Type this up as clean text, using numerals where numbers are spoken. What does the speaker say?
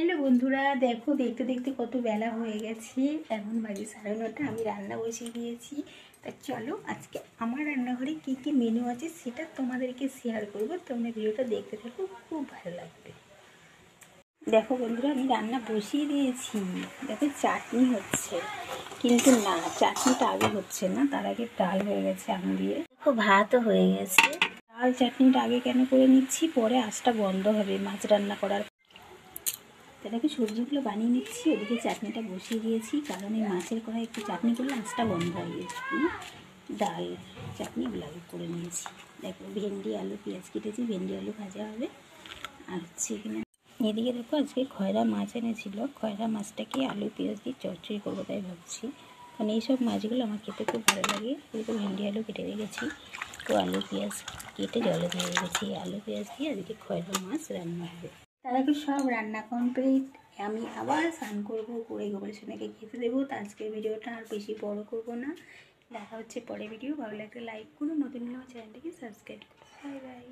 Hello বন্ধুরা, দেখো দেখতে দেখতে কত বেলা হয়ে গেছে। এখন বাজে 9:30। আমি রান্না বসিয়ে দিয়েছি। তা চলো আজকে আমার রান্নাঘরে কী কী মেনু আছে সেটা তোমাদেরকে শেয়ার করবো। তোমরা ভিডিওটা দেখতে থাকো, খুব ভালো লাগবে। দেখো বন্ধুরা, আমি রান্না বসিয়ে দিয়েছি। দেখো চাটনি হচ্ছে, কিন্তু না, চাটনিটা আগে হচ্ছে না, তার আগে ডাল হয়ে গেছে আলু দিয়ে। দেখো ভাতও হয়ে গেছে। ডাল চাটনিটা আগে কেন করে নিচ্ছি, পরে আঁচটা বন্ধ হবে মাছ রান্না করার। তাদেরকে সবজিগুলো বানিয়ে নিচ্ছি, ওদিকে চাটনিটা বসিয়ে দিয়েছি, কারণ এই মাছের কড়াই একটু চাটনি করলে আঁচটা বন্ধ হয়ে গেছে। ডাল চাটনিগুলো আগে করে নিয়েছি। দেখো ভেন্ডি আলু পেঁয়াজ কেটেছি, ভেন্ডি আলু ভাজা হবে। আর হচ্ছে এখানে এদিকে দেখো আজকে খয়রা মাছ এনেছিল, খয়রা মাছটাকে আলু পেঁয়াজ দিয়ে চচ্চড়ি করবো তাই ভাবছি, কারণ এইসব মাছগুলো আমার খেতে খুব ভালো লাগে। এদিকে ভেন্ডি আলু কেটে রেখেছি, তো আলু পেঁয়াজ কেটে জলে দিয়ে রেখেছি। আলু পেঁয়াজ দিয়ে আজকে খয়রা মাছ রান্না হবে। তাদেরকে সব রান্না কমপ্লিট। আমি আবার স্নান করবো, করে গোপাল সোনাকে খেতে দেবো। তো আজকের ভিডিওটা আর বেশি বড় করবো না, দেখা হচ্ছে পরে ভিডিও। ভালো লাগলে লাইক করুন, নতুন হলে আমার চ্যানেলটাকে সাবস্ক্রাইব করুন। Bye bye.